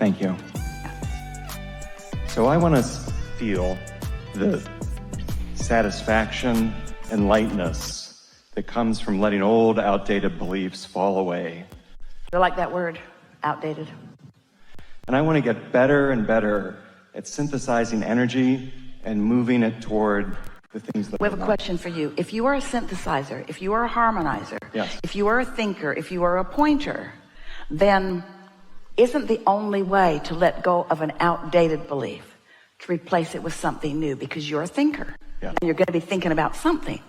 Thank you. So I want to feel the satisfaction and lightness that comes from letting old, outdated beliefs fall away. I like that word, outdated. And I want to get better and better at synthesizing energy and moving it toward the things that we have a question for you. If you are a synthesizer, if you are a harmonizer, yes, if you are a thinker, if you are a pointer, then isn't the only way to let go of an outdated belief to replace it with something new? Because you're a thinker. Yeah. And you're going to be thinking about something.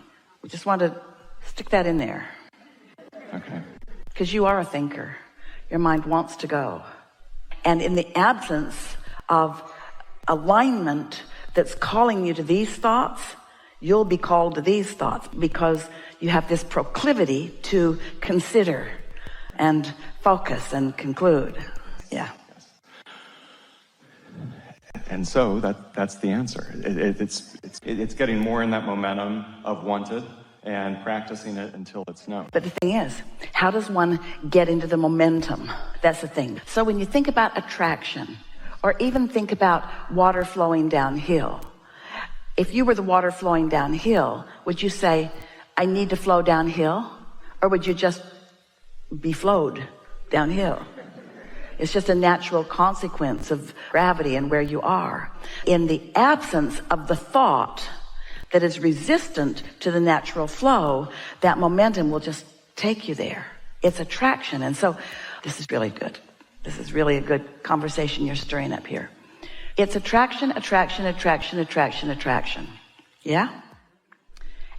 We just want to stick that in there. Okay. Because you are a thinker. Your mind wants to go. And in the absence of alignment that's calling you to these thoughts, you'll be called to these thoughts because you have this proclivity to consider and focus and conclude. Yeah. And so that's the answer. It's getting more in that momentum of wanted and practicing it until it's known. But the thing is, how does one get into the momentum? That's the thing. So when you think about attraction, or even think about water flowing downhill, if you were the water flowing downhill, would you say, I need to flow downhill? Or would you just be flowed downhill? It's just a natural consequence of gravity and where you are. In the absence of the thought that is resistant to the natural flow, that momentum will just take you there. It's attraction. And so this is really good. This is really a good conversation you're stirring up here. It's attraction, attraction, attraction, attraction, attraction. Yeah?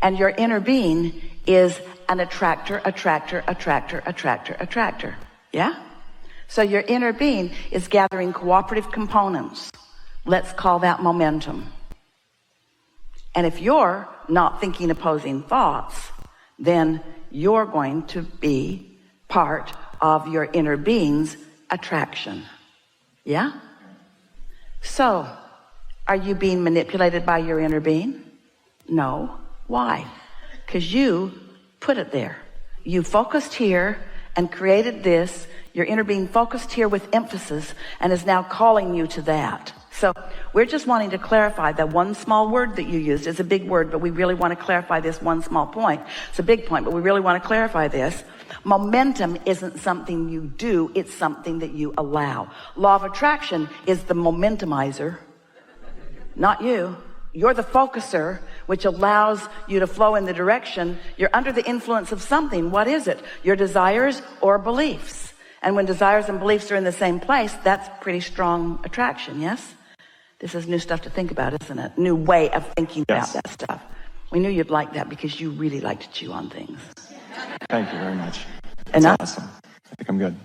And your inner being is an attractor, attractor, attractor, attractor, attractor. Yeah? So your inner being is gathering cooperative components. Let's call that momentum. And if you're not thinking opposing thoughts, then you're going to be part of your inner being's attraction. Yeah? So, are you being manipulated by your inner being? No. Why? Because you put it there. You focused here and created this. Your inner being focused here with emphasis and is now calling you to that. So we're just wanting to clarify that one small word that you used is a big word, but we really want to clarify this one small point. It's a big point, but we really want to clarify this. Momentum isn't something you do, it's something that you allow. Law of attraction is the momentumizer, not you. You're the focuser, which allows you to flow in the direction. You're under the influence of something. What is it? Your desires or beliefs. And when desires and beliefs are in the same place, that's pretty strong attraction, yes? This is new stuff to think about, isn't it? New way of thinking about that stuff. We knew you'd like that because you really like to chew on things. Thank you very much. That's Enough? awesome. I think I'm good.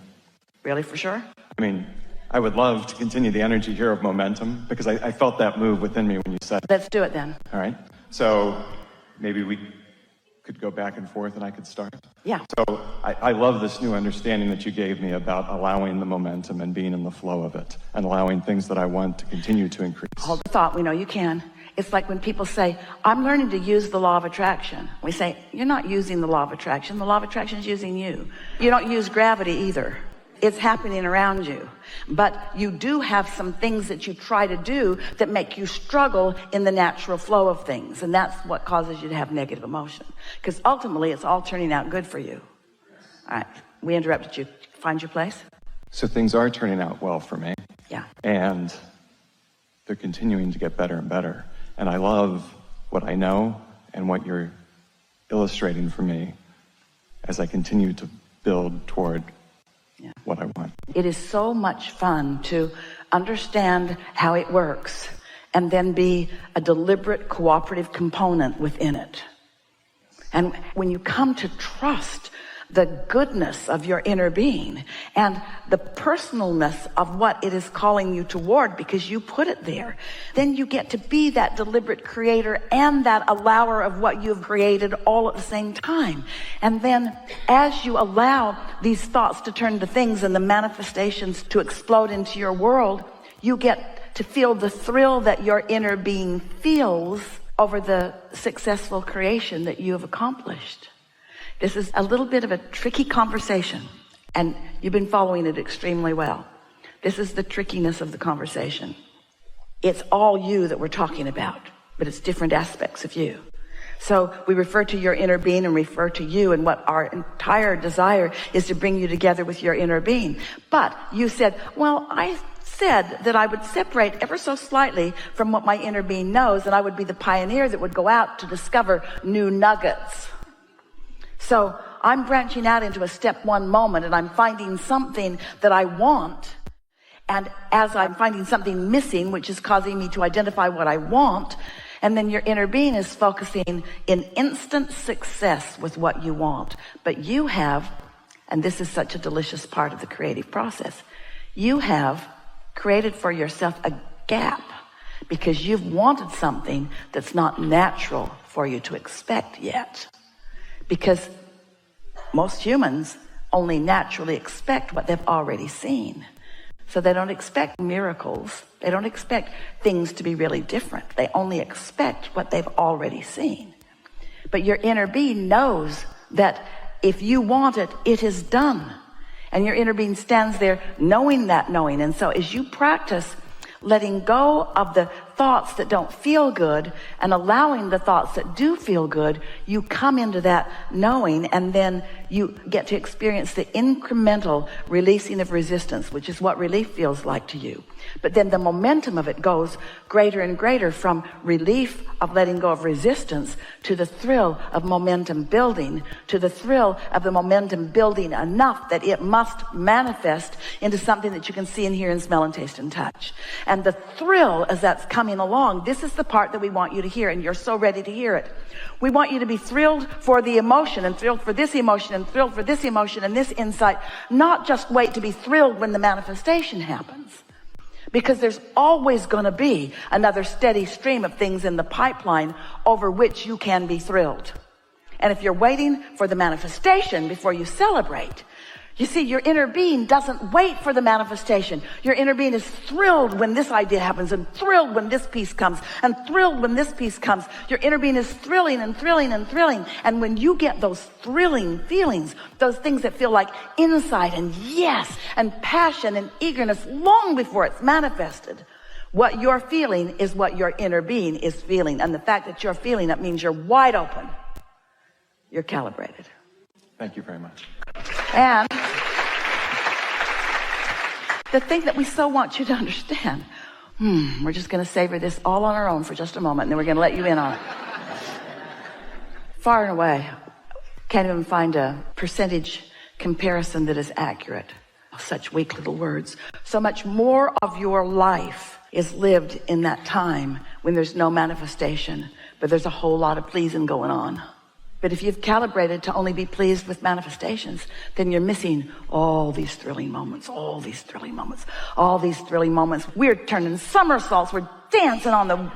Really, for sure? I mean, I would love to continue the energy here of momentum because I felt that move within me when you said it. Let's do it then. All right. So maybe we could go back and forth and I could start. Yeah. So I love this new understanding that you gave me about allowing the momentum and being in the flow of it and allowing things that I want to continue to increase. Hold the thought. We know you can. It's like when people say, I'm learning to use the law of attraction. We say, you're not using the law of attraction. The law of attraction is using you. You don't use gravity either. It's happening around you. But you do have some things that you try to do that make you struggle in the natural flow of things. And that's what causes you to have negative emotion. Because ultimately, it's all turning out good for you. All right. We interrupted you. Find your place? So things are turning out well for me. Yeah. And they're continuing to get better and better. And I love what I know and what you're illustrating for me as I continue to build toward what I want. It is so much fun to understand how it works and then be a deliberate cooperative component within it. And when you come to trust the goodness of your inner being and the personalness of what it is calling you toward because you put it there, then you get to be that deliberate creator and that allower of what you've created all at the same time. And then as you allow these thoughts to turn to things and the manifestations to explode into your world, you get to feel the thrill that your inner being feels over the successful creation that you have accomplished. This is a little bit of a tricky conversation, and you've been following it extremely well. This is the trickiness of the conversation. It's all you that we're talking about, but it's different aspects of you. So we refer to your inner being and refer to you, and what our entire desire is to bring you together with your inner being. But you said, well, I said that I would separate ever so slightly from what my inner being knows, and I would be the pioneer that would go out to discover new nuggets. So I'm branching out into a step one moment, and I'm finding something that I want. And as I'm finding something missing, which is causing me to identify what I want, and then your inner being is focusing in instant success with what you want. But you have, and this is such a delicious part of the creative process, you have created for yourself a gap because you've wanted something that's not natural for you to expect yet. Because most humans only naturally expect what they've already seen. So they don't expect miracles. They don't expect things to be really different. They only expect what they've already seen. But your inner being knows that if you want it, it is done. And your inner being stands there knowing that knowing. And so as you practice letting go of the thoughts that don't feel good and allowing the thoughts that do feel good, you come into that knowing, and then you get to experience the incremental releasing of resistance, which is what relief feels like to you. But then the momentum of it goes greater and greater, from relief of letting go of resistance to the thrill of momentum building, to the thrill of the momentum building enough that it must manifest into something that you can see and hear and smell and taste and touch. And the thrill, as that's coming along, this is the part that we want you to hear, and you're so ready to hear it. We want you to be thrilled for the emotion, and thrilled for this emotion, and thrilled for this emotion and this insight, not just wait to be thrilled when the manifestation happens. Because there's always going to be another steady stream of things in the pipeline over which you can be thrilled. And if you're waiting for the manifestation before you celebrate, you see, your inner being doesn't wait for the manifestation. Your inner being is thrilled when this idea happens, and thrilled when this piece comes, and thrilled when this piece comes. Your inner being is thrilling and thrilling and thrilling. And when you get those thrilling feelings, those things that feel like insight and yes and passion and eagerness long before it's manifested, what you're feeling is what your inner being is feeling. And the fact that you're feeling it means you're wide open. You're calibrated. Thank you very much. And the thing that we so want you to understand, we're just going to savor this all on our own for just a moment, and then we're going to let you in on it. Far and away, can't even find a percentage comparison that is accurate. Such weak little words. So much more of your life is lived in that time when there's no manifestation, but there's a whole lot of pleasing going on. But if you've calibrated to only be pleased with manifestations, then you're missing all these thrilling moments, all these thrilling moments, all these thrilling moments. We're turning somersaults. We're dancing on the...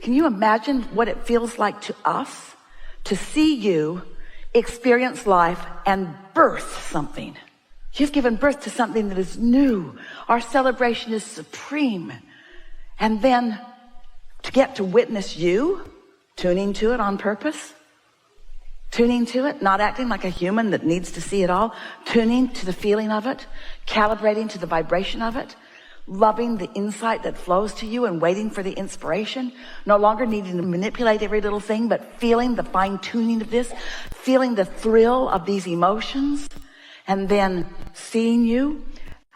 Can you imagine what it feels like to us to see you experience life and birth something? You've given birth to something that is new. Our celebration is supreme. And then to get to witness you tuning to it on purpose, tuning to it, not acting like a human that needs to see it all, tuning to the feeling of it, calibrating to the vibration of it, loving the insight that flows to you and waiting for the inspiration, no longer needing to manipulate every little thing, but feeling the fine-tuning of this, feeling the thrill of these emotions, and then seeing you,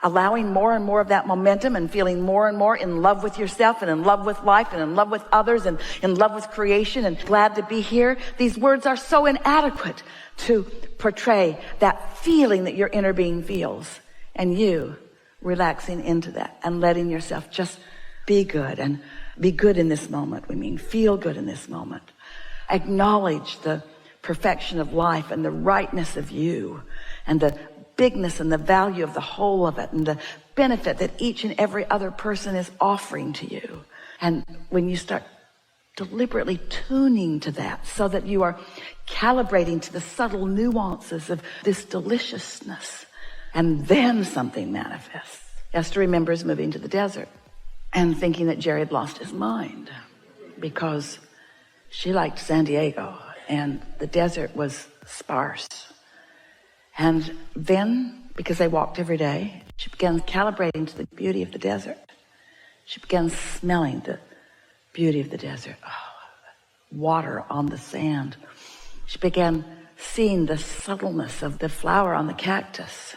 allowing more and more of that momentum and feeling more and more in love with yourself and in love with life and in love with others and in love with creation and glad to be here. These words are so inadequate to portray that feeling that your inner being feels, and you relaxing into that and letting yourself just be good and be good in this moment. We mean feel good in this moment. Acknowledge the perfection of life and the rightness of you and the bigness and the value of the whole of it and the benefit that each and every other person is offering to you. And when you start deliberately tuning to that so that you are calibrating to the subtle nuances of this deliciousness, and then something manifests. Esther remembers moving to the desert and thinking that Jerry had lost his mind because she liked San Diego and the desert was sparse. And then because they walked every day. She began calibrating to the beauty of the desert. She began smelling the beauty of the desert. Oh, water on the sand. She began seeing the subtleness of the flower on the cactus.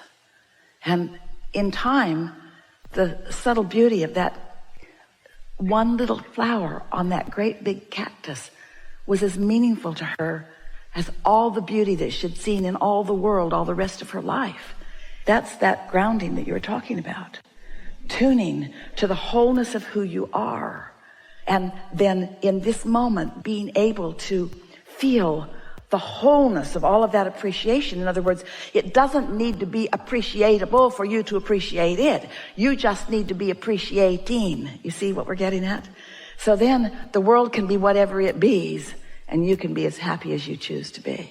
And in time, the subtle beauty of that one little flower on that great big cactus was as meaningful to her as all the beauty that she'd seen in all the world, all the rest of her life. That's that grounding that you were talking about. Tuning to the wholeness of who you are. And then in this moment, being able to feel the wholeness of all of that appreciation. In other words, it doesn't need to be appreciatable for you to appreciate it. You just need to be appreciating. You see what we're getting at? So then the world can be whatever it be's, and you can be as happy as you choose to be.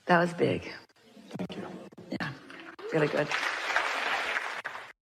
That was big. Thank you. Yeah, really good.